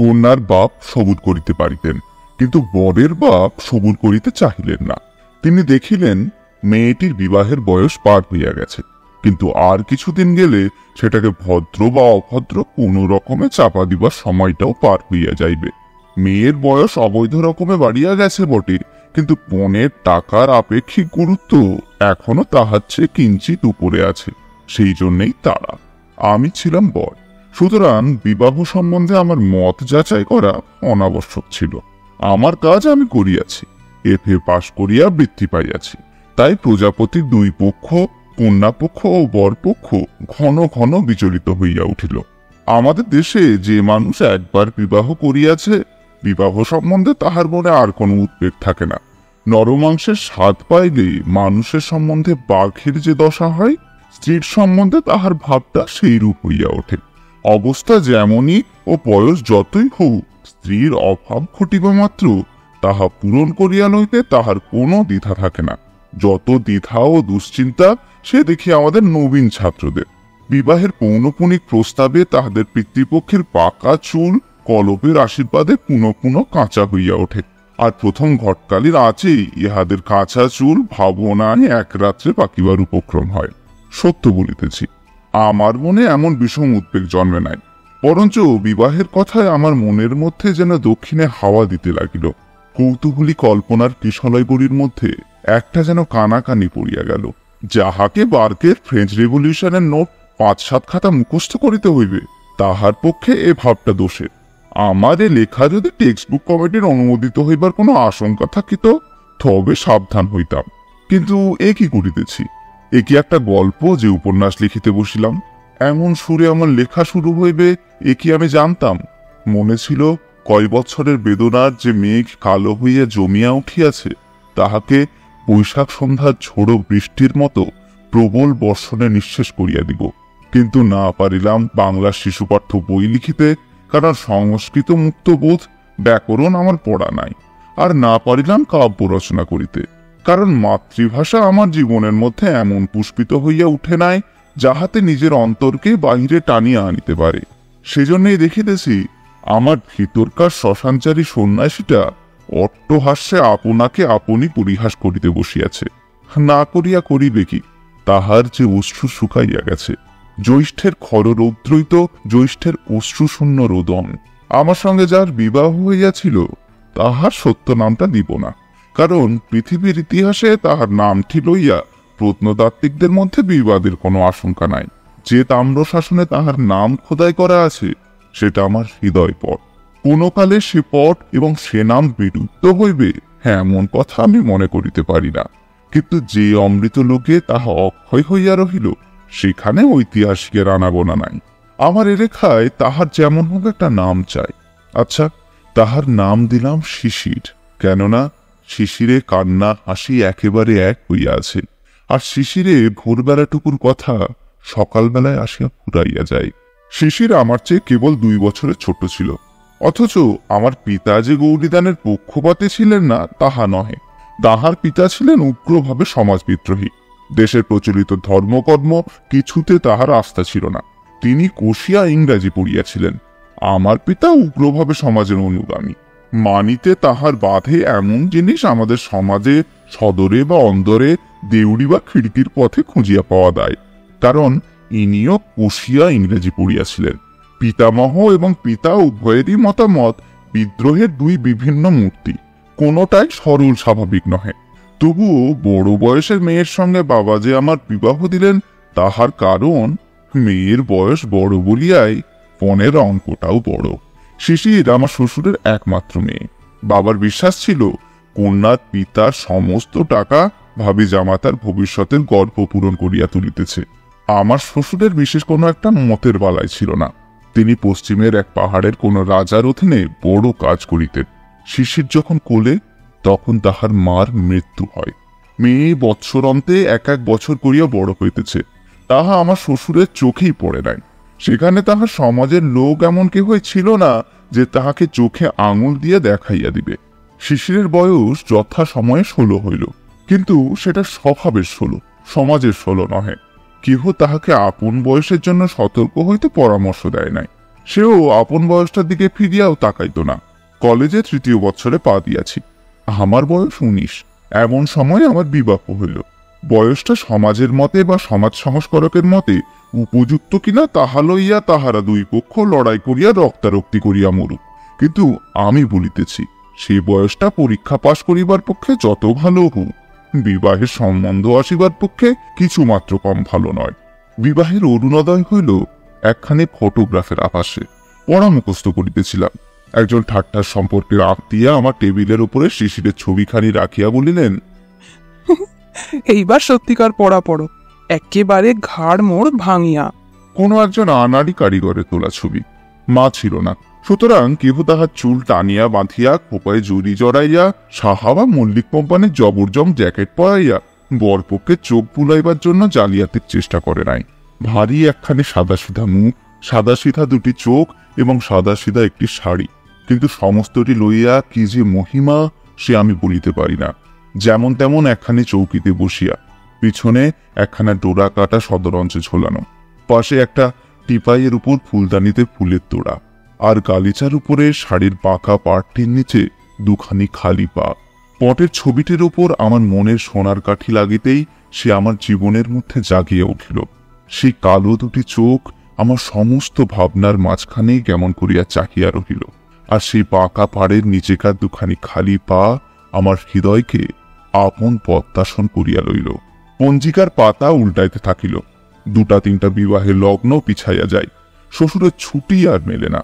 কন্যার বাপ সবুর করিতে পারিতেন, কিন্তু বরের বাপ সবুর করিতে চাহিলেন না। তিনি দেখিলেন মেয়েটির বিবাহের বয়স পার হইয়া গেছে, কিন্তু আর কিছুদিন গেলে সেটাকে ভদ্র বা অভদ্র কোনো রকমে চাপা দিবার সময়টাও পার হইয়া যাইবে। মেয়ের বয়স অবৈধ রকমে বাড়িয়া গেছে বটে, কিন্তু পণের টাকার আপেক্ষিক গুরুত্ব এখনো তাহার চেয়ে কিঞ্চিত উপরে আছে। সেই জন্যেই তারা। আমি ছিলাম বর, সুতরাং বিবাহ সম্বন্ধে আমার মত যাচাই করা অনাবশ্যক ছিল। আমার কাজ আমি করিয়াছি, এফএ পাশ করিয়া বৃত্তি পাইয়াছি। তাই প্রজাপতির দুই পক্ষ, কন্যাপক্ষ ও বরপক্ষ ঘন ঘন বিচলিত হইয়া উঠিল। আমাদের দেশে যে মানুষ একবার বিবাহ করিয়াছে, বিবাহ সম্বন্ধে তাহার মনে আর কোনো উদ্বেগ থাকে না। নরমাংসের স্বাদ পাইলে মানুষের সম্বন্ধে বাঘের যে দশা হয়, স্ত্রীর সম্বন্ধে তাহার ভাবটা সেই রূপ হইয়া ওঠে। অবস্থা যেমনই ও বয়স যতই হোক, স্ত্রীর অভাব ঘটিবা মাত্র তাহা পূরণ করিয়া লইতে তাহার কোনো দ্বিধা থাকে না। যত দ্বিধা ও দুশ্চিন্তা সে দেখি আমাদের নবীন ছাত্রদের। বিবাহের পৌনপুনিক প্রস্তাবে তাহাদের পিতৃপক্ষের পাকা চুল কলপের আশীর্বাদে পুনঃ পুনঃ কাঁচা হইয়া ওঠে, আর প্রথম ঘটকালির আঁচেই ইহাদের কাঁচা চুল ভাবনায় এক রাত্রে পাকিবার উপক্রম হয়। সত্য বলিতেছি, আমার মনে এমন বিষম উদ্বেগ জন্মে নাই, বরঞ্চ বিবাহের কথায় আমার মনের মধ্যে যেন দক্ষিণে হাওয়া দিতে লাগিল। কৌতূহলী কল্পনার কিশলয়গুলির মধ্যে একটা যেন কানাকানি পড়িয়া গেল। যাহাকে বার্কের ফ্রেঞ্চ রেভলিউশনের নোট 5-7 খাতা মুখস্থ করিতে হইবে, তাহার পক্ষে এ ভাবটা দোষের। আমার এ লেখা যদি টেক্সট বুক কমিটির অনুমোদিত হইবার কোনো আশঙ্কা থাকিত, তবে সাবধান হইতাম। কিন্তু এ কি করিতেছি? এ কি একটা গল্প যে উপন্যাস লিখিতে বসিলাম? এমন সুরে আমার লেখা শুরু হইবে এ কি আমি জানতাম? মনে ছিল কয় বছরের বেদনার যে মেঘ কালো হইয়া জমিয়া উঠিয়াছে, তাহাকে বৈশাখ সন্ধ্যার ঝোড়ো বৃষ্টির মতো প্রবল বর্ষণে নিঃশেষ করিয়া দিব। কিন্তু না পারিলাম বাংলা শিশুপাঠ্য বই লিখিতে, কারণ সংস্কৃত মুক্ত বোধ ব্যাকরণ আমার পড়া নাই। আর না পারিলাম কাব্য রচনা করিতে, কারণ মাতৃভাষা আমার জীবনের মধ্যে এমন পুষ্পিত হইয়া উঠে নাই যাহাতে নিজের অন্তরকে বাহিরে টানিয়া আনিতে পারে। সেজন্যই দেখিতেছি আমার ভিতরকার শ্মশানচারী সন্ন্যাসীটা অট্টহাস্যে আপনাকে আপনি পরিহাস করিতে বসিয়াছে। না করিয়া করিবে কি? তাহার যে অশ্রু শুকাইয়া গেছে। জ্যৈষ্ঠের খররৌদ্রৈত জ্যৈষ্ঠের অশ্রুশূন্য রোদন। আমার সঙ্গে যার বিবাহ হইয়াছিল তাহার সত্য নামটা দিব না, কারণ পৃথিবীর ইতিহাসে তাহার নামটি লইয়া প্রত্নতাত্ত্বিকদের মধ্যে বিবাদের কোনো আশঙ্কা নাই। যে তাম্রশাসনে তাহার নাম খোদাই করা আছে সেটা আমার হৃদয় পট। কোনো কালে সে পট এবং সে নাম বিলুপ্ত হইবে এমন কথা আমি মনে করিতে পারি না। কিন্তু যে অমৃত লোকে তাহা অক্ষয় হইয়া রহিল, সেখানে ঐতিহাসিকের আনাগোনা নাই। আমার এ লেখায় তাহার যেমন হোক একটা নাম চাই। আচ্ছা, তাহার নাম দিলাম শিশির, কেননা শিশিরে কান্না হাসি একেবারে এক হইয়া আছে, আর শিশিরে ভোরবেলাটুকুর কথা সকালবেলায় আসিয়া ফুরাইয়া যায়। শিশির আমার চেয়ে কেবল 2 বছরের ছোট ছিল, অথচ আমার পিতা যে গৌরীদানের পক্ষপাতী ছিলেন না তাহা নহে। তাহার পিতা ছিলেন উগ্রভাবে সমাজ বিদ্রোহী। দেশের প্রচলিত ধর্মকর্ম কিছুতে তাহার আস্থা ছিল না। তিনি কষিয়া ইংরাজি পড়িয়াছিলেন। আমার পিতা উগ্রভাবে সমাজের অনুগামী। মানিতে তাহার বাধে এমন জিনিস আমাদের সমাজে সদরে বা অন্দরে দেউড়ি বা খিড়কির পথে খুঁজিয়া পাওয়া যায়, কারণ ইনিও কষিয়া ইংরেজি পড়িয়াছিলেন। পিতামহ এবং পিতা উভয়েরই মতামত বিদ্রোহের 2 বিভিন্ন মূর্তি, কোনোটাই সরল স্বাভাবিক নহে। তবুও বড় বয়সের মেয়ের সঙ্গে বাবা যে আমার বিবাহ দিলেন, তাহার কারণ মেয়ের বয়স বড় বলিয়াই পণের অঙ্কটাও বড়। শিশির আমার শ্বশুরের একমাত্র মেয়ে। বাবার বিশ্বাস ছিল কন্যার পিতার সমস্ত টাকা ভাবি জামাতার ভবিষ্যতের গর্ব পূরণ করিয়া তুলিতেছে। আমার শ্বশুরের বিশেষ কোনো একটা মতের বালাই ছিল না। তিনি পশ্চিমের এক পাহাড়ের কোন রাজার অধীনে বড় কাজ করিতেন। শিশির যখন কোলে, তখন তাহার মার মৃত্যু হয়। মেয়ে বৎসরন্তে 1 বছর করিয়া বড় হইতেছে, তাহা আমার শ্বশুরের চোখেই পড়ে নাই। সেখানে তাহার সমাজের লোক এমন কেহ ছিল না যে তাহাকে চোখে আঙুল দিয়ে দেখাইয়া দিবে। শিশিরের বয়স যথা সময়ে 16 হইল, কিন্তু সেটা স্বভাবের 16, সমাজের 16 নহে। কেহ তাহাকে আপন বয়সের জন্য সতর্ক হইতে পরামর্শ দেয় নাই। সেও আপন বয়সটার দিকে ফিরিয়াও তাকাইতো না। কলেজে 3য় বছরে পা দিয়াছি। আমার বয়স 19। এমন সময় আমার বিবাহ হইল। বয়সটা সমাজের মতে বা সমাজ সংস্কারকের মতে উপযুক্ত কিনা তাহা লইয়া তাহারা দুই পক্ষ লড়াই করিয়া রক্তারক্তি করিয়া মরুক, কিন্তু আমি বলিতেছি সে বয়সটা পরীক্ষা পাশ করিবার পক্ষে যত ভালো হোক, বিবাহের সম্বন্ধ আসিবার পক্ষে কিছুমাত্র কম ভালো নয়। বিবাহের অরুণোদয় হইল একখানি ফটোগ্রাফের আভাসে। পড়া মুখস্থ করিতেছিলাম। একজন ঠাট্টার সম্পর্কের আত্মীয়া আমার টেবিলের উপরে শিশিরের ছবিখানি রাখিয়া বলিলেন, এইবার সত্যিকার পড়া পড়ো, একেবারে ঘাড় মোড় ভাঙিয়া। কোনো একজন আনাড়ি কারিগরের তোলা ছবি। মা ছিল না, সুতরাং কেহ তাহার চুল টানিয়া বাঁধিয়া খোপায় জড়ি জড়াইয়া সাহাবা মল্লিক কোম্পানির জবরজং জ্যাকেট পরাইয়া বরপক্ষে চোখ বুলাইবার জন্য জালিয়াতির চেষ্টা করে নাই। ভারী একখানি সাদাসিধা মুখ, সাদাসিধা দুটি চোখ এবং সাদাসিধা একটি শাড়ি, কিন্তু সমস্তটি লইয়া কি যে মহিমা সে আমি বলিতে পারি না। যেমন তেমন একখানি চৌকিতে বসিয়া, পিছনে একখানা ডোরা কাটা সদরঞ্চে ঝোলানো, পাশে একটা টিপাইয়ের উপর ফুলদানিতে ফুলের তোড়া, আর গালিচার উপরে শাড়ির পাকা পাটটির নিচে দুখানি খালি পা। পটের ছবিটির উপর আমার মনের সোনার কাঠি লাগিতেই সে আমার জীবনের মধ্যে জাগিয়া উঠিল। সেই কালো দুটি চোখ আমার সমস্ত ভাবনার মাঝখানেই কেমন করিয়া চাহিয়া রহিল, আর সেই পাকা পাড়ের নিচেকার দুখানি খালি পা আমার হৃদয়কে আপন প্রত্যাশন করিয়া লইল। পঞ্জিকার পাতা উল্টাইতে থাকিল। 2-3টা বিবাহের লগ্ন পিছাইয়া যায়। শ্বশুরের ছুটি আর মেলে না।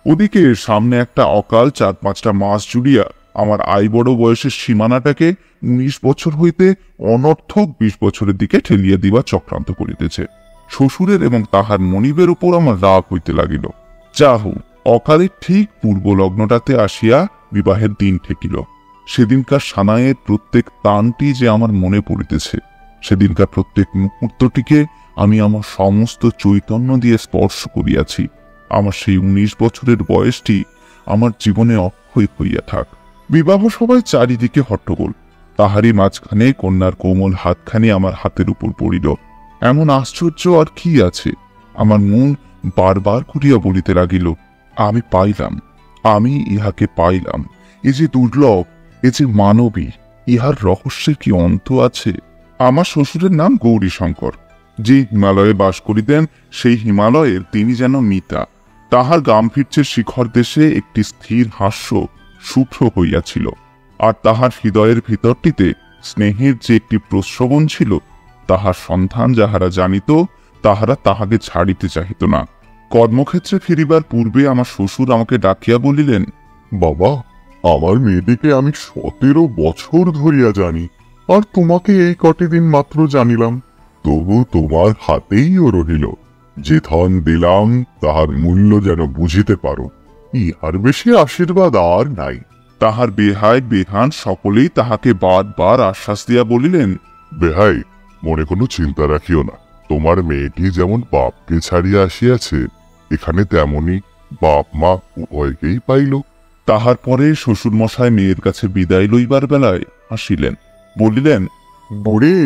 ওদিকে সামনে একটা অকাল 4-5টা মাস জুড়িয়া আমার আই বড় বয়সের সীমানাটাকে 19 বছর হইতে অনর্থক 20 বছরের দিকে ঠেলিয়া দিবা চক্রান্ত করিতেছে। শ্বশুরের এবং তাহার মনিবের উপর আমার রাগ হইতে লাগিল। যা হোক, অকালের ঠিক পূর্ব লগ্নটাতে আসিয়া বিবাহের দিন ঠেকিল। সেদিনকার সানাইয়ের প্রত্যেক তানটি যে আমার মনে পড়িতেছে। সেদিনকার প্রত্যেক মুহূর্তটিকে আমি আমার সমস্ত চৈতন্য দিয়ে স্পর্শ করিয়াছি। আমার সেই 19 বছরের বয়সটি আমার জীবনে অক্ষয় হইয়া থাক। বিবাহ সবাই চারিদিকে হট্টগোল। তাহারই মাঝখানে কন্যার কোমল হাতখানি আমার হাতের উপর পড়িল। এমন আশ্চর্য আর কি আছে? আমার মন বারবার করিয়া বলিতে লাগিল, আমি পাইলাম, আমি ইহাকে পাইলাম। এ যে দুর্লভ, এ যে মানবী, ইহার রহস্যের কি অন্ত আছে? আমার শ্বশুরের নাম গৌরীশঙ্কর। যে হিমালয়ে বাস করিতেন, সেই হিমালয়ের তিনি যেন মিতা। তাহার গাম্ভীর্যের শিখর দেশে একটি স্থির হাস্য শুভ্র হইয়াছিল, আর তাহার হৃদয়ের ভিতরটিতে স্নেহের যে একটি প্রশ্রবণ ছিল, তাহার সন্ধান যাহারা জানিত তাহারা তাহাকে ছাড়িতে চাহিত না। কর্মক্ষেত্রে ফিরিবার পূর্বে আমার শ্বশুর আমাকে ডাকিয়া বলিলেন, বাবা, আমার মেয়েটিকে আমি 17 বছর ধরিয়া জানি, আর তোমাকে এই কটি দিন মাত্র জানিলাম। তবু তোমার হাতেই ও রহিল। যে ধন দিলাম তাহার মূল্য যেন বুঝিতে পারো। ইহার বেশি আশীর্বাদ আর নাই। তাহার বেহাই বেহান সকলেই তাহাকে বারবার আশ্বাস দিয়া বলিলেন, বেহাই, মনে কোনো চিন্তা রাখিও না। তোমার মেয়েটি যেমন বাপকে ছাড়িয়া আসিয়াছে, এখানে তেমনি বাপ মা উভয়কেই পাইল। তাহার পরে শ্বশুরমশাই মেয়ের কাছে বিদায় লইবার বেলায় আসিলেন, বলিলেন, বুড়ি,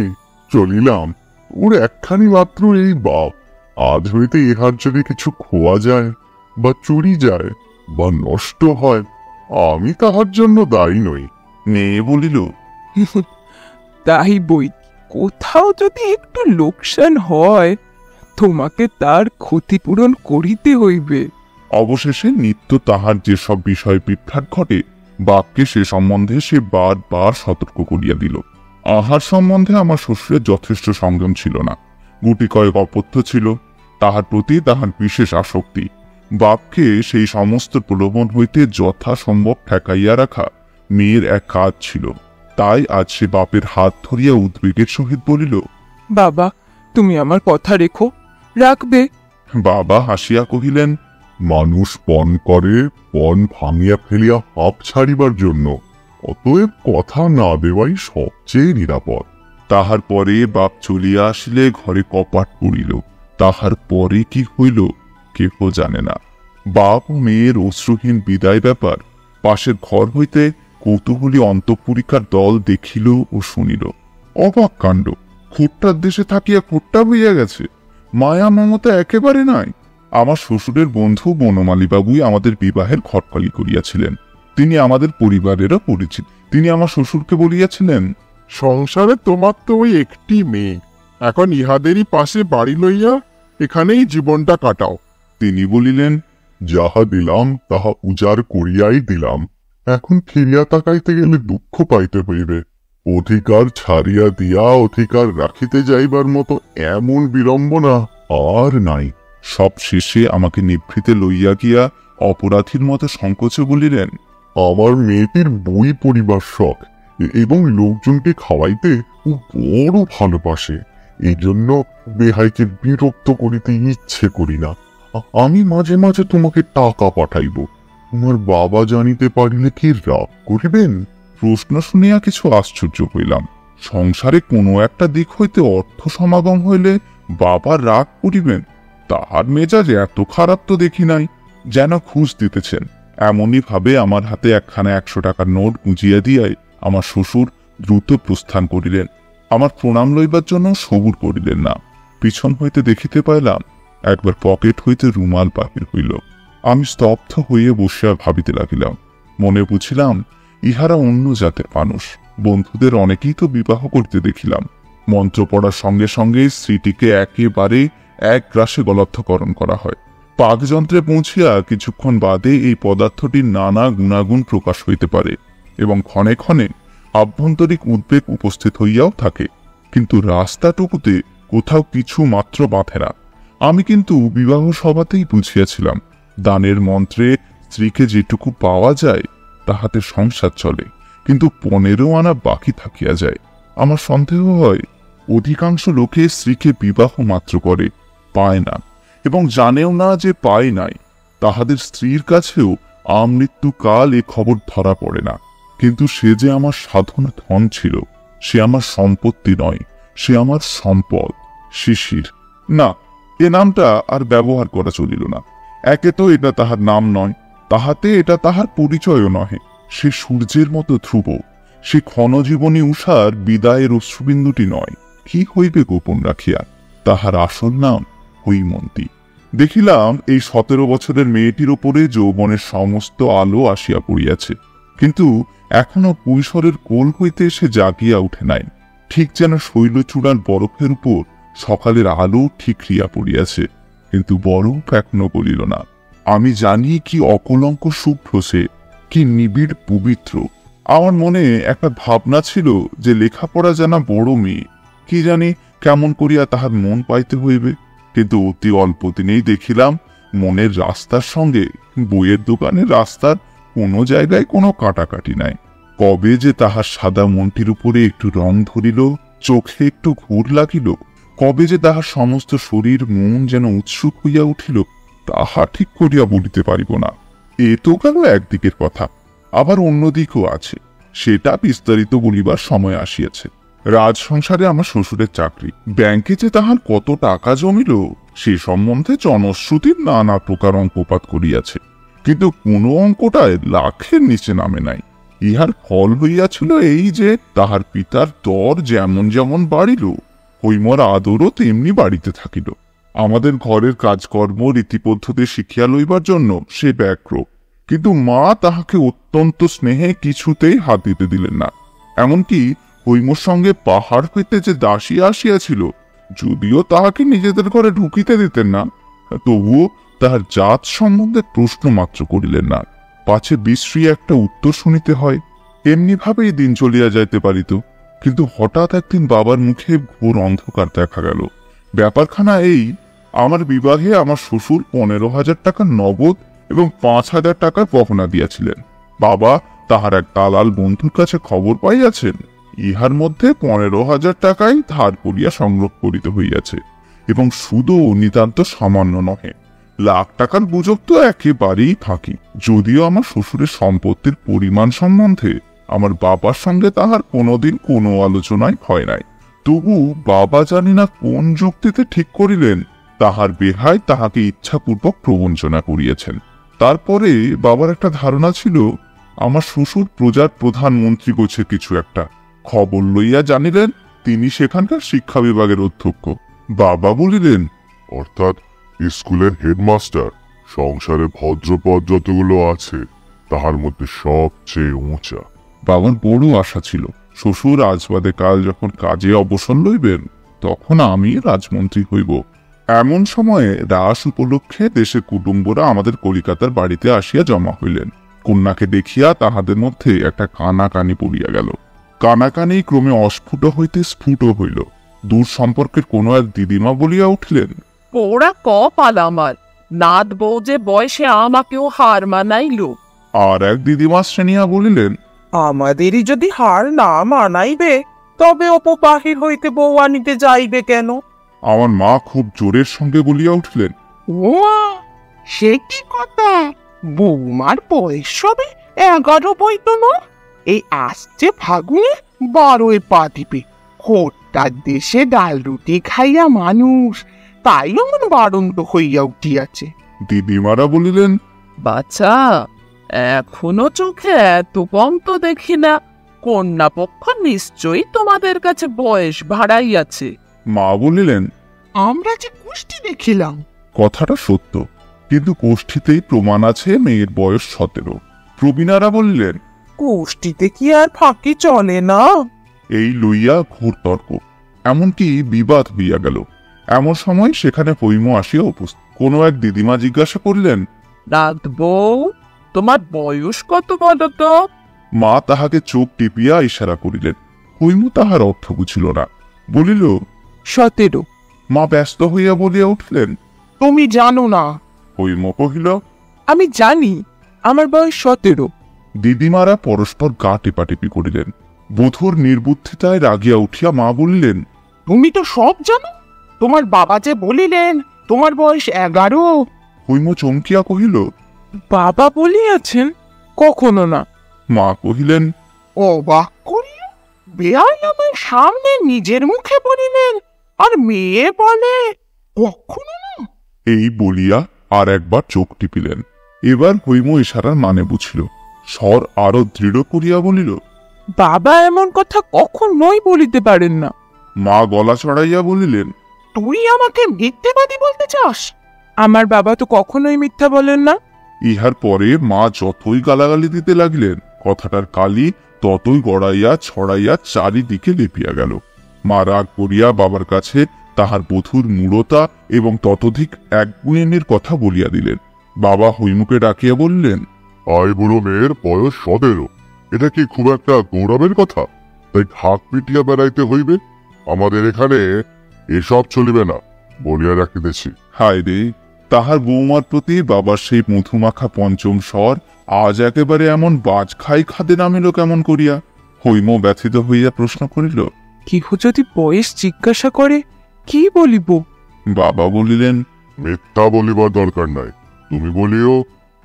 চলিলাম। ওর একখানি মাত্র এই বাপ। আজ হইতে ইহার যদি কিছু খোয়া যায় বা চুরি যায় বা নষ্ট হয়, আমি তাহার জন্য দায়ী নই। মেয়ে বলিল, তাই বই, কোথাও যদি একটু লোকসান হয়, তোমাকে তার ক্ষতিপূরণ করিতে হইবে। অবশেষে নিত্য তাহার যেসব বিষয় বিভ্রাট ঘটে, বাপকে সে সম্বন্ধে সে বারবার সতর্ক করিয়া দিল। আহার সম্বন্ধে আমার শ্বশুরের যথেষ্ট সংযম ছিল না। গুটি কয়েক অপথ্য ছিল, তাহার প্রতি তাহার বিশেষ আসক্তি। বাপকে সেই সমস্ত প্রলোভন হইতে যথাসম্ভব ঠেকাইয়া রাখা মেয়ের এক কাজ ছিল। তাই আজ সে বাপের হাত ধরিয়া উদ্বেগের সহিত বলিল, বাবা, তুমি আমার কথা রেখো, রাখবে? বাবা হাসিয়া কহিলেন, মানুষ পণ করে পণ ভাঙিয়া ফেলিয়া হাঁপ ছাড়িবার জন্য। অতএব কথা না দেওয়াই সবচেয়ে নিরাপদ। তাহার পরে বাপ চলিয়া আসিলে ঘরে কপাট পড়িল। তাহার পরে কি হইল কেহ জানে না। বাপ ও মেয়ের অশ্রুহীন বিদায় ব্যাপার পাশের ঘর হইতে কৌতূহলী অন্তঃপুরিকার দল দেখিল ও শুনিল। অবাক কাণ্ড! খোট্টার দেশে থাকিয়া খোট্টা হইয়া গেছে, মায়া মমতা একেবারে নাই। আমার শ্বশুরের বন্ধু বনমালীবাবুই আমাদের বিবাহের ঘটকালি করিয়াছিলেন। তিনি আমাদের পরিবারেরও পরিচিত। তিনি আমার শ্বশুরকে বলিয়াছিলেন, সংসারে তোমার তো ওই একটি মেয়ে, এখন ইহাদেরই পাশে বাড়ি লইয়া এখানেই জীবনটা কাটাও। তিনি বলিলেন, যাহা দিলাম তাহা উজাড় করিয়াই দিলাম, এখন ফিরিয়া তাকাইতে গেলে দুঃখ পাইতে হইবে। অধিকার ছাড়িয়া দিয়া অধিকার রাখিতে যাইবার মতো এমন বিড়ম্বনা আর নাই। সব শেষে আমাকে নিভৃতে লইয়া গিয়া অপরাধীর মতো সংকোচে বলিলেন, আমার মেয়েটির বই পড়িবার শখ এবং লোকজনকে খাওয়াইতে ও বড় ভালোবাসে, এই জন্য বেহাইকে বিরক্ত করিতে ইচ্ছে করি না। আমি মাঝে মাঝে তোমাকে টাকা পাঠাইব, তোমার বাবা জানিতে পারিলে কি রাগ করিবেন? প্রশ্ন শুনিয়া কিছু আশ্চর্য হইলাম। সংসারে কোনো একটা দিক হইতে অর্থ সমাগম হইলে বাবা রাগ করিবেন? তাহার মেজাজ এত খারাপ তো দেখি নাই। যেন খুঁজ দিতেছেন এমনই ভাবে আমার হাতে একখানা 100 টাকার নোট গুঁজিয়া দিয়াই আমার শ্বশুর দ্রুত প্রস্থান করিলেন। আমার প্রণাম লইবার জন্য সবুর করিলেন না। পিছন হইতে দেখিতে পাইলাম একবার পকেট হইতে রুমাল বাহির হইল। আমি স্তব্ধ হইয়া বসিয়া ভাবিতে লাগিলাম। মনে বুঝিলাম ইহারা অন্য জাতের মানুষ। বন্ধুদের অনেকেই তো বিবাহ করতে দেখিলাম। মন্ত্র পড়ার সঙ্গে সঙ্গে স্ত্রীটিকে একেবারে এক গ্রাসে গলব্ধকরণ করা হয়। পাকযন্ত্রে পৌঁছিয়া কিছুক্ষণ বাদে এই পদার্থটির নানা গুণাগুণ প্রকাশ হইতে পারে এবং ক্ষণে ক্ষণে আভ্যন্তরিক উদ্বেগ উপস্থিত হইয়াও থাকে, কিন্তু রাস্তাটুকুতে কোথাও কিছু মাত্র বাঁধে না। আমি কিন্তু বিবাহ সভাতেই বুঝিয়াছিলাম দানের মন্ত্রে স্ত্রীকে যেটুকু পাওয়া যায় তাহাতে সংসার চলে, কিন্তু 15 আনা বাকি থাকিয়া যায়। আমার সন্দেহ হয় অধিকাংশ লোকে স্ত্রীকে বিবাহ মাত্র করে, পায় না এবং জানেও না যে পায় নাই। তাহাদের স্ত্রীর কাছেও আমৃত্যুকাল এ খবর ধরা পড়ে না। কিন্তু সে যে আমার সাধনা ধন ছিল, সে আমার সম্পত্তি নয়, সে আমার সম্পদ। শিশির, না, এ নামটা আর ব্যবহার করা চলিল না। একে তো এটা তাহার নাম নয়, তাহাতে এটা তাহার পরিচয়ও নহে। সে সূর্যের মতো ধ্রুব, সে ক্ষণজীবনী উষার বিদায়ের অশ্রুবিন্দুটি নয়। কি হইবে গোপন রাখিয়া? তাহার আসল নাম হৈমন্তী। দেখিলাম এই 17 বছরের মেয়েটির ওপরে যৌবনের সমস্ত আলো আসিয়া পড়িয়াছে, কিন্তু এখনো কৈশোরের কোল হইতে সে জাগিয়া উঠে নাই। ঠিক যেন শৈলচূড়ার বরফের উপর সকালের আলো ঠিকরিয়া পড়িয়াছে, কিন্তু বরফ এখনো গলিল না। আমি জানি কি অকলঙ্ক শুভ্র সে, কি নিবিড় পবিত্র। আমার মনে একটা ভাবনা ছিল যে লেখাপড়া জানা বড় মেয়ে, কি জানি কেমন করিয়া তাহার মন পাইতে হইবে। কিন্তু অতি অল্প দিনেই দেখিলাম মনের রাস্তার সঙ্গে বইয়ের দোকানের রাস্তার কোনো জায়গায় কোনো কাটাকাটি নাই। কবে যে তাহার সাদা মনটির উপরে একটু রং ধরিল, চোখে একটু ঘুর লাগিল, কবে যে তাহার সমস্ত শরীর মন যেন উৎসুক হইয়া উঠিল, তাহা ঠিক করিয়া বলিতে পারিব না। এ তো গেল একদিকের কথা, আবার অন্য দিকও আছে, সেটা বিস্তারিত বলিবার সময় আসিয়াছে। রাজ সংসারে আমার শ্বশুরের চাকরি। ব্যাংকে যে তাহার কত টাকা জমিল সে সম্বন্ধে জনশ্রুতির নানা প্রকার অঙ্কপাত করিয়াছে, কিন্তু কোন অঙ্কটায় লাখের নিচে নামে নাই। ইহার ফল হইয়াছিল এই যে তাহার পিতার দর যেমন যেমন বাড়িল, হৈমর আদরও তেমনি বাড়িতে থাকিল। আমাদের ঘরের কাজকর্ম রীতিপদ্ধতি শিখিয়া লইবার জন্য সে ব্যগ্র, কিন্তু মা তাহাকে অত্যন্ত স্নেহে কিছুতেই হাত দিতে দিলেন না। এমনকি হৈমর সঙ্গে পাহাড় হইতে যে দাসী আসিয়াছিল, যদিও তাহাকে নিজেদের ঘরে ঢুকিতে দিতেন না, তবুও তাহার জাত সম্বন্ধে প্রশ্ন মাত্র করিলেন না, পাছে বিশ্রী একটা উত্তর শুনিতে হয়। এমনি ভাবেই দিন চলিয়া যাইতে পারিত, কিন্তু হঠাৎ একদিন বাবার মুখে ঘোর অন্ধকার দেখা গেল। ব্যাপারখানা এই, আমার বিবাহে আমার শ্বশুর 15,000 টাকা নগদ এবং 5,000 টাকার গহনা দিয়াছিলেন। বাবা তাহার এক দালাল বন্ধুর কাছে খবর পাইয়াছেন ইহার মধ্যে 15,000 টাকাই ধার করিয়া সংগ্রহ করিতে হইয়াছে, এবং সুদও নিতান্ত সামান্য নহে। লাখ টাকার গুজব তো একেবারেই ফাঁকি। যদিও আমার শ্বশুরের সম্পত্তির পরিমাণ সম্বন্ধে আমার বাবার সঙ্গে তাহার কোনোদিন কোনো আলোচনায় হয় নাই, তবু বাবা জানি না কোন যুক্তিতে ঠিক করিলেন তাহার বেহাই তাহাকে ইচ্ছাপূর্বক প্রবঞ্চনা করিয়াছেন। তারপরে বাবার একটা ধারণা ছিল আমার শ্বশুর প্রজার প্রধানমন্ত্রী গোছের কিছু একটা। খবর লইয়া জানিলেন তিনি সেখানকার শিক্ষা বিভাগের অধ্যক্ষ। বাবা বলিলেন, অর্থাৎ স্কুলের হেডমাস্টার সংসারে ভদ্রপদ যতগুলো আছে তাহার মধ্যে সবচেয়ে উঁচা। বাবার বড় আশা ছিল শ্বশুর আজ বাদে কাল যখন কাজে অবসর লইবেন তখন আমি রাজমন্ত্রী হইব। এমন সময়ে রাস উপলক্ষে দেশের কুটুম্বরা আমাদের কলিকাতার বাড়িতে আসিয়া জমা হইলেন। কন্যাকে দেখিয়া তাহাদের মধ্যে একটা কানাকানি পড়িয়া গেল। কানাকানি ক্রমে অস্ফুট হইতে স্ফুট হইল। দূর সম্পর্কের কোনো এক দিদিমা বলিয়া উঠিলেন, পোড়া কপাল আমার, নাত বউ যে বয়সে আমাকেও হার মানাইল। আর এক দিদিমা শ্রেণিয়া বলিলেন, আমাদেরই যদি হার না মানাইবে তবে অপবাহির হইতে বউ আনিতে যাইবে কেন? আমার মা খুব জোরের সঙ্গে বলিয়া উঠিলেন, ও সে কি কথা, বৌমার বয়স হবে 11 বইত না, এই আসছে ফাগুনে 12 পা দিবে। হোট্টার দেশে ডাল রুটি খাইয়া মানুষ, তাই এমন বারন্ত হইয়া উঠিয়াছে। দিদিমারা বলিলেন, বাচ্চা, এখনো চোখে এত কম তো দেখি না। কন্যা পক্ষ নিশ্চয়ই তোমাদের কাছে বয়স ভাড়াইয়াছে। মা বলিলেন, আমরা যে কুষ্টি দেখিলাম। কথাটা সত্য, কিন্তু কোষ্ঠীতেই প্রমাণ আছে মেয়ের বয়স 17। প্রবীণারা বললেন, কুষ্টিতে কি আর ফাঁকি চলে না? এই লইয়া ঘোর তর্ক, এমনকি বিবাদ হইয়া গেল। এমন সময় সেখানে হৈম আসিয়া উপস্থিত। কোনো এক দিদিমা জিজ্ঞাসা করিলেন, নাত বউ, তোমার বয়স কত বলো তো? মা তাহাকে চোখ টিপিয়া ইশারা করিলেন। হৈম তাহার অর্থ বুঝিল না, বলিল, 17। মা ব্যস্ত হইয়া বলিয়া উঠলেন, তুমি জানো না? হৈম কহিল, আমি জানি আমার বয়স 17। দিদিমারা পরস্পর গা টেপাটেপি করিলেন। বধূর নির্বুদ্ধিতায় রাগিয়া উঠিয়া মা বলিলেন, তুমি তো সব জানো, তোমার বাবা যে বলিলেন তোমার বয়স 11। হৈম চমকিয়া কহিল, বাবা বলিয়াছেন? কখনো না। মা কহিলেন, অবাক করিয়া বেয়াই আমার সামনে নিজের মুখে বলিলেন, আর মেয়ে বলে কখনো না। এই বলিয়া আর একবার চোখ টিপিলেন। এবার হৈম ইশারার মানে বুঝিল। স্বর আরো দৃঢ় করিয়া বলিল, বাবা এমন কথা কখনোই বলিতে পারেন না। মা গলা চড়াইয়া বলিলেন, তুই আমাকে মিথ্যেবাদী বলতে চাস? আমার বাবা তো কখনোই মিথ্যা বলেন না। ইহার পরে মা যতই গালাগালি দিতে লাগলেন, কথাটার কালি ততই গড়াইয়া ছড়াইয়া চারিদিকে লেপিয়া গেল। মা রাগ করিয়া বাবার কাছে তাহার বধূর মূঢ়তা এবং ততোধিক একগুঁয়েমির কথা বলিয়া দিলেন। বাবা হৈমুকে ডাকিয়া বললেন, আই বুড়ো মেয়ের বয়স 17, এটা কি খুব একটা গৌরবের কথা? তাই ঢাক পিটিয়া বেড়াইতে হইবে? আমাদের এখানে এসব চলিবে না, বলিয়া রাখিতেছি। হায় রে, তাহার বৌমার প্রতি বাবার সেই মধুমাখা পঞ্চম স্বর আজ একেবারে এমন বাজ খাই খাদে নামিল কেমন করিয়া? হৈম ব্যথিত হইয়া প্রশ্ন করিল, কেহ যদি বয়স জিজ্ঞাসা করে কি বলিব? বাবা বলিলেন, মিথ্যা বলিবার দরকার নাই, তুমি বলিও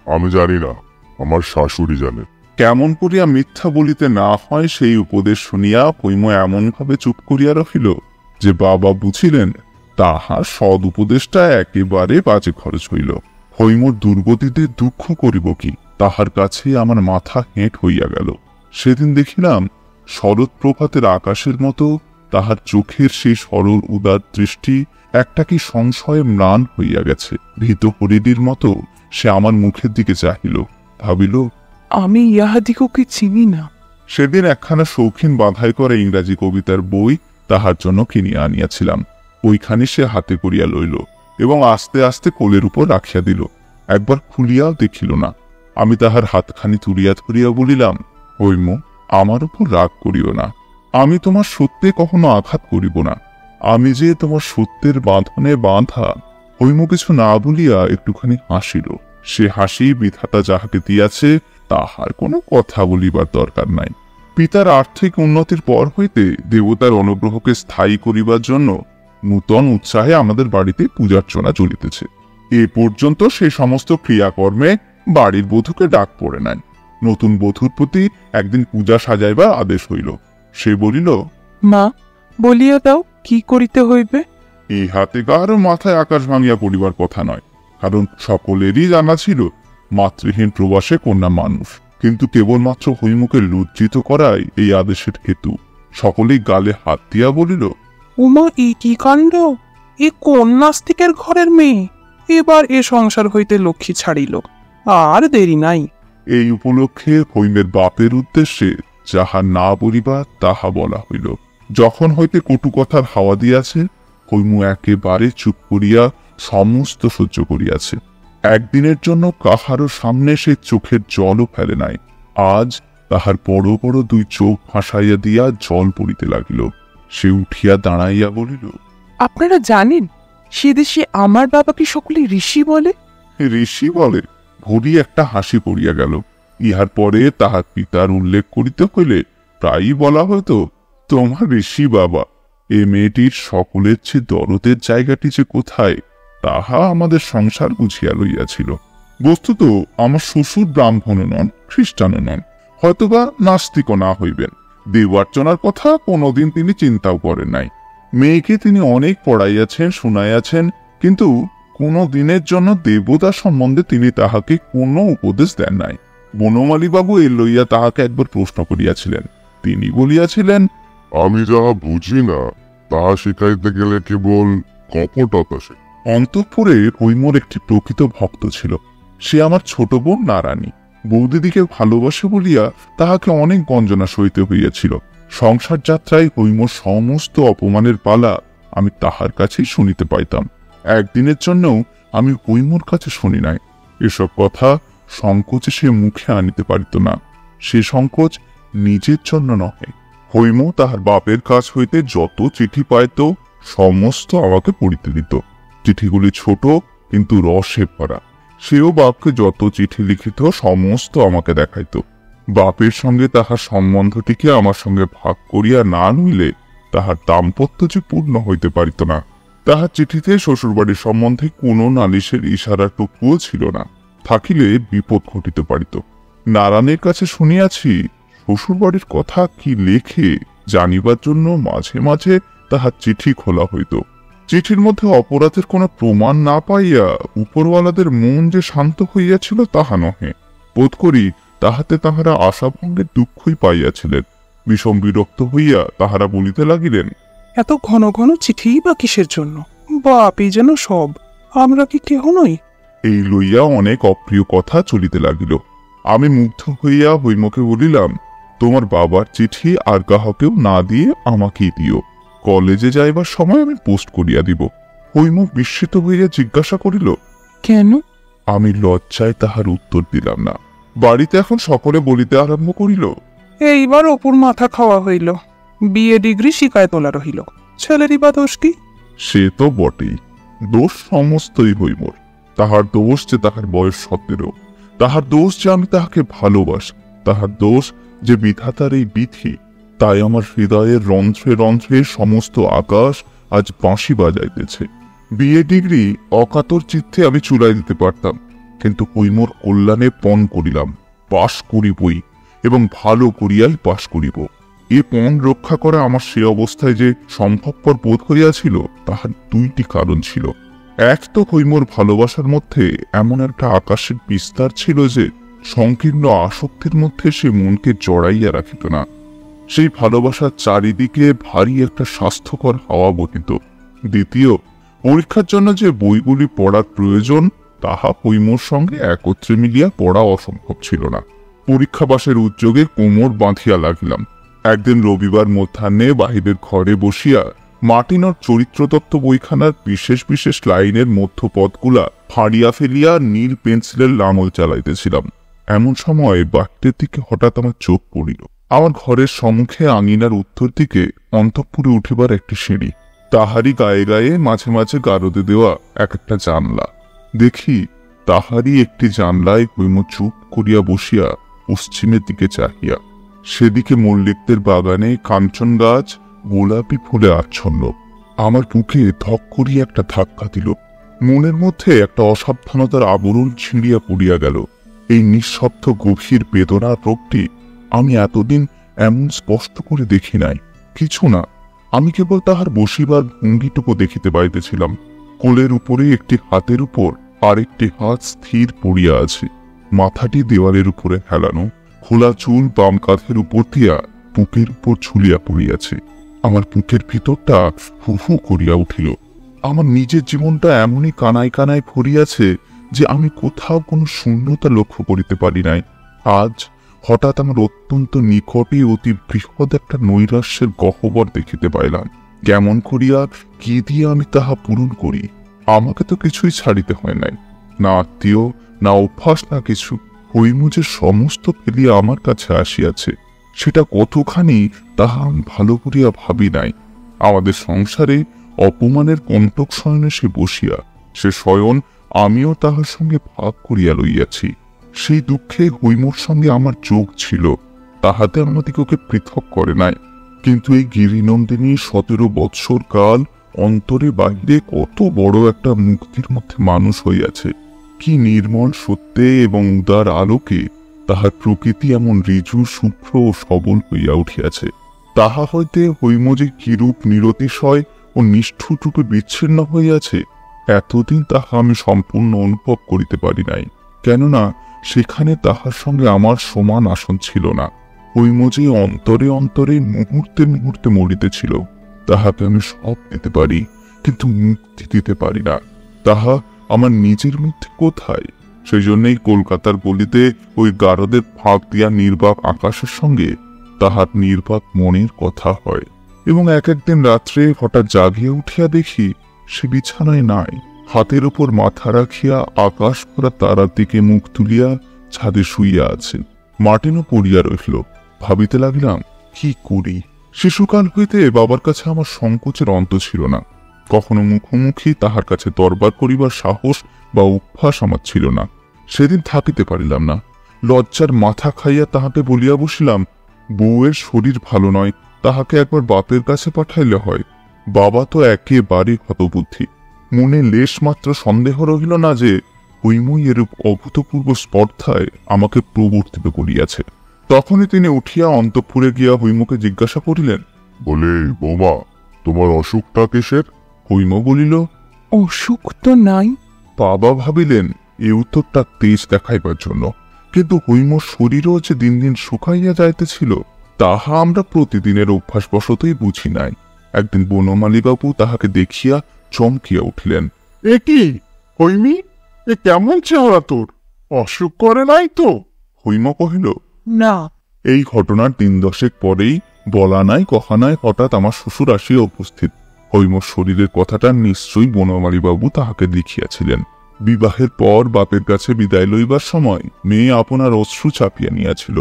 আমি জানি না, আমার শাশুড়ি জানে। কেমন করিয়া মিথ্যা বলিতে না হয় সেই উপদেশ শুনিয়া হৈম এমনভাবে চুপ করিয়া রহিল যে বাবা বুঝিলেন তাহার সদ উপদেশটা একেবারে বাজে খরচ হইল। হৈমর দুর্গতিতে দুঃখ করিব কি, তাহার কাছে আমার মাথা হেঁট হইয়া গেল। সেদিন দেখিলাম শরৎ প্রভাতের আকাশের মতো তাহার চোখের সেই সরল উদার দৃষ্টি একটা কি সংশয়ে ম্লান হইয়া গেছে। ভীত হরিণীর মতো সে আমার মুখের দিকে চাহিল, ভাবিল, আমি ইহাদিগকে চিনি না। সেদিন একখানা শৌখিন বাঁধাই করা ইংরাজি কবিতার বই তাহার জন্য কিনিয়া আনিয়াছিলাম। ওইখানি সে হাতে করিয়া লইল এবং আস্তে আস্তে কোলের উপর রাখিয়া দিল। একবার খুলিয়াও দেখিল না। আমি তাহার হাতখানি তুলিয়া ধরিয়া বলিলাম, হৈম, আমার উপর রাগ করিও না, আমি তোমার সত্যে কখনো আঘাত করিব না। আমি যে তোমার সত্যের বাঁধনে বাঁধা। হৈম কিছু না বলিয়া একটুখানি হাসিল। সে হাসি বিধাতা যাহাকে দিয়াছে তাহার কোনো কথা বলিবার দরকার নাই। পিতার আর্থিক উন্নতির পর হইতে দেবতার অনুগ্রহকে স্থায়ী করিবার জন্য নূতন উৎসাহে আমাদের বাড়িতে পূজার্চনা চলিতেছে। এ পর্যন্ত সে সমস্ত ক্রিয়াকর্মে বাড়ির বধূকে ডাক পড়ে নাই। নতুন বধূর প্রতি একদিন পূজা সাজাইবার আদেশ হইল। সে বলিল, মা, বলিয়া দাও কি করিতে হইবে। ইহাতে কারো মাথায় আকাশ ভাঙিয়া পড়িবার কথা নয়, কারণ সকলেরই জানা ছিল মাতৃহীন প্রবাসে কন্যা মানুষ। কিন্তু কেবলমাত্র হৈমুকে লজ্জিত করাই এই আদেশের হেতু। সকলেই গালে হাত দিয়া বলিল, উমা, এ কি কাণ্ড! এ কোন নাস্তিকের ঘরের মেয়ে? এবার এ সংসার হইতে লক্ষ্মী ছাড়িল, আর দেরি নাই। এই উপলক্ষে হৈমের বাপের উদ্দেশ্যে যাহা না বলিবা তাহা বলা হইল। যখন হইতে কটু কথার হাওয়া দিয়াছে, হৈমু একেবারে চুপ করিয়া সমস্ত সহ্য করিয়াছে। একদিনের জন্য কাহারও সামনে সে চোখের জলও ফেলে নাই। আজ তাহার বড় বড় দুই চোখ ফাঁসাইয়া দিয়া জল পড়িতে লাগিল। সে উঠিয়া দাঁড়াইয়া বলিল, আপনারা জানেন সে দেশে আমার বাবাকে সকলে ঋষি বলে? ঋষি বলে? ভরি একটা হাসি পড়িয়া গেল। ইহার পরে তাহার পিতার উল্লেখ করিতে হইলে প্রায়ই বলা হইত, তোমার ঋষি বাবা। এ মেয়েটির সকলের চেয়ে দরদের জায়গাটি যে কোথায় তাহা আমাদের সংসার বুঝিয়া লইয়াছিল। বস্তুত আমার শ্বশুর ব্রাহ্মণও নন, খ্রিস্টানও নন, হয়তোবা নাস্তিকও না হইবেন। দেবার্চনার কথা কোনোদিন তিনি চিন্তাও করেন নাই। মেয়েকে তিনি অনেক পড়াইয়াছেন, শুনাইয়াছেন, কিন্তু কোনো দিনের জন্য দেবতা সম্বন্ধে তিনি তাহাকে কোনো উপদেশ দেন নাই। বনমালীবাবু এ লইয়া তাহাকে একবার প্রশ্ন করিয়াছিলেন। তিনি বলিয়াছিলেন, আমি যাহা বুঝি না তাহা শিখাইতে গেলে কেবল কপটতা আসে। অন্তঃপুরে হৈমর একটি প্রকৃত ভক্ত ছিল। সে আমার ছোট বোন নারানী। বৌদিদিকে ভালোবাসে বলিয়া তাহাকে অনেক গঞ্জনা সইতে হইয়াছিল। সংসার যাত্রায় হৈমর সমস্ত অপমানের পালা আমি তাহার কাছেই শুনিতে পাইতাম। একদিনের জন্যও আমি হৈমর কাছে শুনি নাই। এসব কথা সংকোচে সে মুখে আনিতে পারিত না। সে সংকোচ নিজের জন্য নহে। হৈম তাহার বাপের কাছ হইতে যত চিঠি পাইত সমস্ত আমাকে পড়িতে দিত। চিঠিগুলি ছোট কিন্তু রসে ভরা। সেও বাপকে যত চিঠি লিখিত সমস্ত আমাকে দেখাইত। বাপের সঙ্গে তাহার সম্বন্ধটিকে আমার সঙ্গে ভাগ করিয়া না নইলে তাহার দাম্পত্য যে পূর্ণ হইতে পারিত না। তাহার চিঠিতে শ্বশুরবাড়ির সম্বন্ধে কোনো নালিশের ইশারাটুকুও ছিল না। থাকিলে বিপদ ঘটিতে পারিত। নারায়ণের কাছে শুনিয়াছি শ্বশুরবাড়ির কথা কি লেখে জানিবার জন্য মাঝে মাঝে তাহার চিঠি খোলা হইত। চিঠির মধ্যে অপরাধের কোনো প্রমাণ না পাইয়া উপরওয়ালাদের মন যে শান্ত হইয়াছিল তাহা নহে। বোধ করি তাহাতে তাহারা আশাভঙ্গের দুঃখই পাইয়াছিলেন। বিষম বিরক্ত হইয়া তাহারা বলিতে লাগিলেন, এত ঘন ঘন চিঠিই বা কিসের জন্য? বাপই যেন সব, আমরা কি কেহ নই? এই লইয়া অনেক অপ্রিয় কথা চলিতে লাগিল। আমি মুগ্ধ হইয়া হৈমকে বলিলাম, তোমার বাবার চিঠি আর কাহাকেও না দিয়ে আমাকেই দিও। কলেজে যাইবার সময় আমি পোস্ট করিয়া দিব। হৈম বিস্মিত হইয়া জিজ্ঞাসা করিল, কেন? আমি লজ্জায় তাহার উত্তর দিলাম না। বাড়িতে এখন সকলে বলিতে আরম্ভ করিল, এইবার অপুর মাথা খাওয়া হইল, বিএ ডিগ্রি শিকায় তোলা রহিল, ছেলেরই বা দোষ কি? সে তো বটেই, দোষ সমস্তই হৈমর। তাহার দোষ যে তাহার বয়স 17, তাহার দোষ যে আমি তাহাকে ভালোবাসি, তাহার দোষ যে বিধাতার এই বিধি। তাই আমার হৃদয়ের রন্ধ্রে রন্ধ্রে সমস্ত আকাশ আজ বাঁশি বাজাইতেছে। বিএ ডিগ্রি অকাতর চিত্তে আমি চুলাই দিতে পারতাম, কিন্তু হৈমর কল্যাণে পণ করিলাম, পাশ করিবই এবং ভালো করিয়াই পাশ করিব। এ পণ রক্ষা করা আমার সে অবস্থায় যে সম্ভবপর বোধ হইয়াছিল তাহার দুইটি কারণ ছিল। এক তো হৈমর ভালোবাসার মধ্যে এমন একটা আকাশের বিস্তার ছিল যে সংকীর্ণ আসক্তির মধ্যে সে মনকে জড়াইয়া রাখিত না। সেই ভালোবাসার চারিদিকে ভারী একটা স্বাস্থ্যকর হাওয়া বহিত। দ্বিতীয়, পরীক্ষার জন্য যে বইগুলি পড়ার প্রয়োজন তাহা হৈমর সঙ্গে একত্রে মিলিয়া পড়া অসম্ভব ছিল না। পরীক্ষা বাসের উদ্যোগে কোমর বাঁধিয়া লাগিলাম। একদিন রবিবার মধ্যাহ্নে বাহিরের ঘরে বসিয়া মার্টিনর চরিত্রতত্ত্ব বইখানার বিশেষ বিশেষ লাইনের মধ্যপদগুলা ফাড়িয়া ফেলিয়া নীল পেন্সিলের লাঙল চালাইতেছিলাম। এমন সময় বাহিরের দিকে হঠাৎ আমার চোখ পড়িল। আমার ঘরের সম্মুখে আঙিনার উত্তর দিকে অন্তঃপুরে উঠিবার একটি সিঁড়ি, তাহারই গায়ে গায়ে মাঝে মাঝে গারদে দেওয়া এক একটা জানলা। দেখি তাহারই একটি জানলায় হৈম চুপ করিয়া বসিয়া পশ্চিমের দিকে চাহিয়া। সেদিকে মল্লিকদের বাগানে কাঞ্চন গাছ গোলাপি ফুলে আচ্ছন্ন। আমার বুকে ধক করিয়া একটা ধাক্কা দিল। মনের মধ্যে একটা অসাবধানতার আবরণ ছিঁড়িয়া পড়িয়া গেল। এই নিঃশব্দ গভীর বেদনার রোগটি আমি এতদিন এমন স্পষ্ট করে দেখি নাই। কিছু না, আমি কেবল তাহার বসিবার ভঙ্গিটুকু দেখিতে পাইতেছিলাম। কোলের উপরে একটি হাতের উপর আরেকটি হাত স্থির পড়িয়া আছে, মাথাটি দেওয়ালের উপরে হেলানো, খোলা চুল বাম কাঁধের উপর দিয়া বুকের উপর ঝুলিয়া পড়িয়াছে। আমার বুকের ভিতরটা হু হু করিয়া উঠিল। আমার নিজের জীবনটা এমনই কানায় কানায় ভরিয়াছে যে আমি কোথাও কোনো শূন্যতা লক্ষ্য করিতে পারি নাই। আজ হঠাৎ আমার অত্যন্ত নিকটে অতি বৃহৎ একটা নৈরাশ্যের গহ্বর দেখিতে পাইলাম। কেমন করিয়া কি দিয়ে আমি তাহা পূরণ করি? আমাকে তো কিছুই ছাড়িতে হয় নাই, না আত্মীয়, না অভ্যাস, না কিছু। হৈমু যে সমস্ত ফেলিয়া আমার কাছে আসিয়াছে, সেটা কতখানি তাহা আমি ভালো করিয়া ভাবি নাই। আমাদের সংসারে অপমানের কণ্টক শয়নে সে বসিয়া, সে শয়ন আমিও তাহার সঙ্গে ভাগ করিয়া লইয়াছি। সেই দুঃখে হৈমুর সঙ্গে আমার যোগ ছিল, তাহাতে আমাদিগকে পৃথক করে নাই। কিন্তু এই গিরিনন্দিনী 17 বৎসর কাল অন্তরে বাহিরে কত বড় একটা মুক্তির মধ্যে মানুষ হইয়াছে। কি নির্মল সত্যে এবং উদার আলোকে তাহার প্রকৃতি এমন ঋজু, শুভ্র ও সবল হইয়া উঠিয়াছে। তাহা হইতে হৈম যে কিরূপ নিরতিশয় ও নিষ্ঠুররূপে বিচ্ছিন্ন হইয়াছে, এতদিন তাহা আমি সম্পূর্ণ অনুভব করিতে পারি নাই। কেননা সেখানে তাহার সঙ্গে আমার সমান আসন ছিল না। হৈম যে অন্তরে অন্তরে মুহূর্তে মুহূর্তে মরিতেছিল, তাহাকে আমি সব দিতে পারি, কিন্তু মুক্তি দিতে পারি না। তাহা আমার নিজের মধ্যে কোথায়? সেই জন্যই কলকাতার গলিতে ওই গারদের ফাঁক দিয়া নির্বাক আকাশের সঙ্গে তাহার নির্বাক মনের কথা হয়। এবং এক একদিন রাত্রে হঠাৎ জাগিয়া উঠিয়া দেখি সে বিছানায় নাই, হাতের উপর মাথা রাখিয়া আকাশ ভরা তারার দিকে মুখ তুলিয়া ছাদে শুইয়া আছে। মার্টিনও পড়িয়া রহিল। ভাবিতে লাগিলাম, কি করি? শিশুকাল হইতে বাবার কাছে আমার সংকোচের অন্ত ছিল না। কখনো মুখোমুখি তাহার কাছে দরবার করিবার সাহস বা অভ্যাস আমার ছিল না। সেদিন থাকিতে পারিলাম না, লজ্জার মাথা খাইয়া তাহাকে বলিয়া বসিলাম, বউয়ের শরীর ভালো নয়, তাহাকে একবার বাপের কাছে পাঠাইলে হয়। বাবা তো একেবারে হতবুদ্ধি। মনে লেশ মাত্র সন্দেহ রহিল না যে হৈমই এরূপ অভূতপূর্ব স্পর্ধায় আমাকে প্রবর্তিত করিয়াছে। তখনই তিনি উঠিয়া অন্তঃপুরে গিয়া হৈমকে জিজ্ঞাসা করিলেন, বলে, বৌমা, তোমার অসুখটা কিসের? হৈম বলিল, অসুখ তো নাই। বাবা ভাবিলেন এ উত্তরটা তেজ দেখাইবার জন্য, কিন্তু হৈমর শরীরও যে দিন দিন শুকাইয়া যাইতেছিল, তাহা আমরা প্রতিদিনের অভ্যাসবশতই বুঝি নাই। একদিন বনমালীবাবু তাহাকে দেখিয়া চমকিয়া উঠিলেন। এ কি হৈমি, এ কেমন চেহারা তোর? অসুখ করে নাই তো? হৈম কহিল, না। এই ঘটনার 3 দশেক পরেই বলা নাই কহা নাই হঠাৎ আমার শ্বশুর আসিয়া উপস্থিত। হৈমর শরীরের কথাটা নিশ্চয়ই বনমালীবাবু তাহাকে লিখিয়াছিলেন। বিবাহের পর বাপের কাছে বিদায় লইবার সময় মেয়ে আপনার অশ্রু চাপিয়া নিয়াছিল।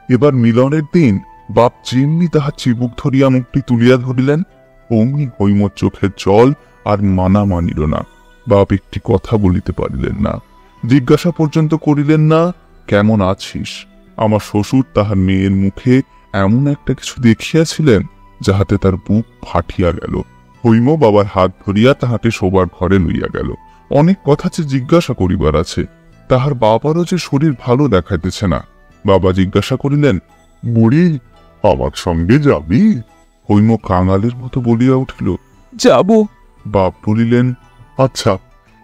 এবার মিলনের দিন বাপ যেমনি তাহার চিবুক ধরিয়া মুখটি তুলিয়া ধরিলেন, অমনি হৈমর চোখের জল আর মানা মানিল না। বাপ একটি কথা বলিতে পারিলেন না, জিজ্ঞাসা পর্যন্ত করিলেন না, কেমন আছিস? আমার শ্বশুর তাহার মেয়ের মুখে এমন একটা কিছু দেখিয়াছিলেন যাহাতে তার বুক ফাটিয়া গেল। হৈম বাবার হাত ধরিয়া তাহাকে শোবার ঘরে লইয়া গেল। অনেক কথা যে জিজ্ঞাসা করিবার আছে, তাহার বাবারও যে শরীর ভালো দেখাইতেছে না। বাবা জিজ্ঞাসা করিলেন, বুড়ি, আমার সঙ্গে যাবি? হৈম কাঙালের মতো বলিয়া উঠিল, যাব। বাপ বলিলেন, আচ্ছা,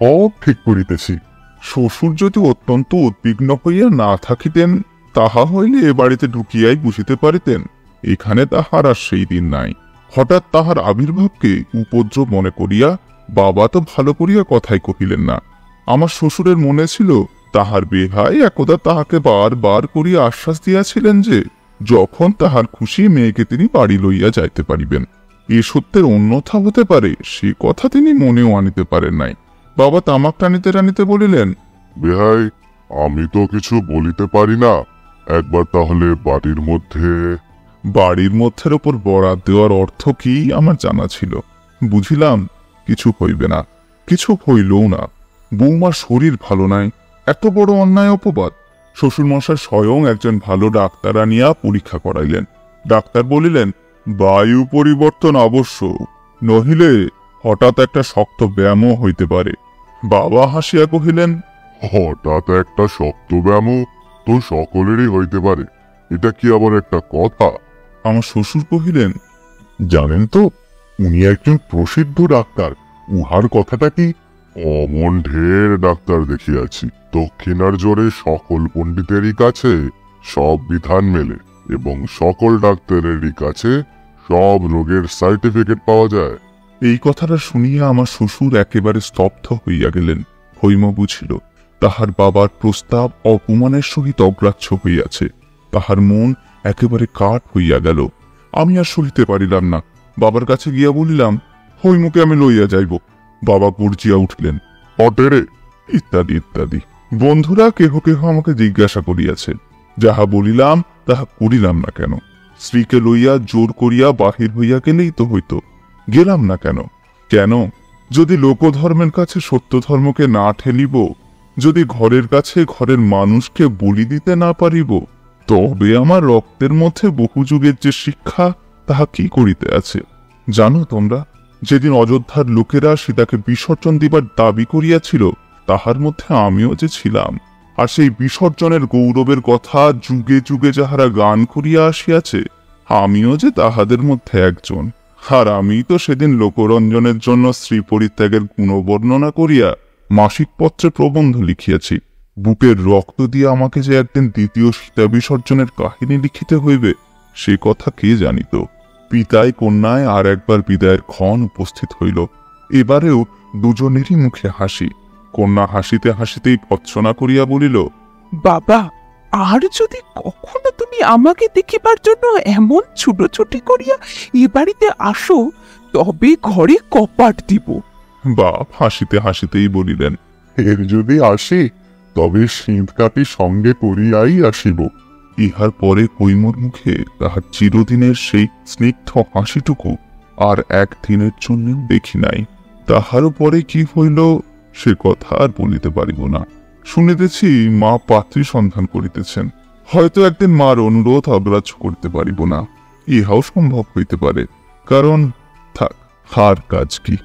সব ঠিক করিতেছি। শ্বশুর যদি অত্যন্ত উদ্বিগ্ন হইয়া না থাকিতেন, তাহা হইলে এ বাড়িতে ঢুকিয়াই বুঝিতে পারিতেন। এখানে তাহার আর সেই দিন নাই। হঠাৎ তাহার আবির্ভাবকে উপদ্রব মনে করিয়া বাবা তো ভালো করিয়া কথাই কহিলেন না। আমার শ্বশুরের মনে ছিল তাহার বেহাই একদা তাহাকে বার বার করিয়া আশ্বাস দিয়াছিলেন যে যখন তাহার খুশি মেয়েকে তিনি বাড়ি লইয়া যাইতে পারিবেন। এ সত্যের অন্যথা হতে পারে সে কথা তিনি মনেও আনিতে পারেন নাই। বাবা তামাক টানিতে টানিতে বলিলেন, বেহাই, আমি তো কিছু বলিতে পারি না। একবার তাহলে বাড়ির মধ্যে। বাড়ির মধ্যের ওপর বরাত দেওয়ার অর্থ কি আমার জানা ছিল। বুঝিলাম কিছু হইবে না, কিছু হইলও না। বৌমার শরীর ভালো নাই, এত বড় অন্যায় অপবাদ। শ্বশুরমশাই স্বয়ং একজন ভালো ডাক্তার আনিয়া পরীক্ষা করাইলেন। ডাক্তার বলিলেন, বায়ু পরিবর্তন আবশ্যক, নহিলে হঠাৎ একটা শক্ত ব্যায়ামও হইতে পারে। বাবা হাসিয়া কহিলেন, হঠাৎ একটা শক্ত ব্যায়াম তো সকলেরই হইতে পারে, এটা কি আবার একটা কথা? আমার শ্বশুর কহিলেন, জানেন তো, উনি একজন প্রসিদ্ধ ডাক্তার। উহার কথাটা কি? অমন ঢের ডাক্তার দেখিয়াছি, দক্ষিণার জোরে সকল পণ্ডিতেরই কাছে সব বিধান মেলে এবং সকল ডাক্তারেরই কাছে সব রোগের সার্টিফিকেট পাওয়া যায়। এই কথাটা শুনিয়া আমার শ্বশুর একেবারে স্তব্ধ হইয়া গেলেন। হৈম বুঝিল তাহার বাবার প্রস্তাব অপমানের সহিত অগ্রাহ্য হইয়াছে। তাহার মন একেবারে কাঠ হইয়া গেল। আমি আর সহিতে পারিলাম না। বাবার কাছে গিয়া বলিলাম, হৈমকে আমি লইয়া যাইব। বাবা গর্জিয়া উঠিলেন, অটেরে ইত্যাদি ইত্যাদি। বন্ধুরা কেহ কেহ আমাকে জিজ্ঞাসা করিয়াছে, যাহা বলিলাম তাহা করিলাম না কেন? স্ত্রীকে লইয়া জোর করিয়া বাহির হইয়া গেলেই তো হইত, গেলাম না কেন? কেন? যদি লোকধর্মের কাছে সত্য ধর্মকে না ঠেলিব, যদি ঘরের কাছে ঘরের মানুষকে বলি দিতে না পারিব, তবে আমার রক্তের মধ্যে বহু যুগের যে শিক্ষা তাহা কি করিতে আছে? জানো তোমরা, যেদিন অযোধ্যার লোকেরা সীতাকে বিসর্জন দিবার দাবি করিয়াছিল, তাহার মধ্যে আমিও যে ছিলাম। আর সেই বিসর্জনের গৌরবের কথা যুগে যুগে যাহারা গান করিয়া আসিয়াছে, আমিও যে তাহাদের মধ্যে একজন। আর আমি তো সেদিন লোকরঞ্জনের জন্য স্ত্রী পরিত্যাগের গুণবর্ণনা করিয়া মাসিক পত্রে প্রবন্ধ লিখিয়াছি। বুকের রক্ত দিয়ে আমাকে যে একদিন দ্বিতীয় সীতা বিসর্জনের কাহিনী লিখিতে হইবে, সে কথা কে জানিত? পিতায় কন্যায় আর একবার বিদায়ের ক্ষণ উপস্থিত হইল। এবারেও দুজনেরই মুখে হাসি। কন্যা হাসিতে হাসিতেই ভৎসনা করিয়া বলিল, বাবা, আর যদি কখনো তুমি আমাকে দেখিবার জন্য এমন ছুটোছুটি করিয়া এ বাড়িতে আসো, তবে ঘরে কপাট দিব। বাপ হাসিতে হাসিতেই বলিলেন, এর যদি আসে তবে শীত কাটি সঙ্গে করিয়াই আসিব। ইহার পরে হৈমর মুখে তাহার চিরদিনের সেই স্নিগ্ধ হাসিটুকু আর একদিনের জন্যও দেখি নাই। তাহারও পরে কি হইল সে কথা আর বলিতে পারিব না। শুনিতেছি মা পাত্রী সন্ধান করিতেছেন। হয়তো একদিন মার অনুরোধ অগ্রাহ্য করতে পারিব না, ইহাও সম্ভব হইতে পারে। কারণ থাক, হার কাজ কি।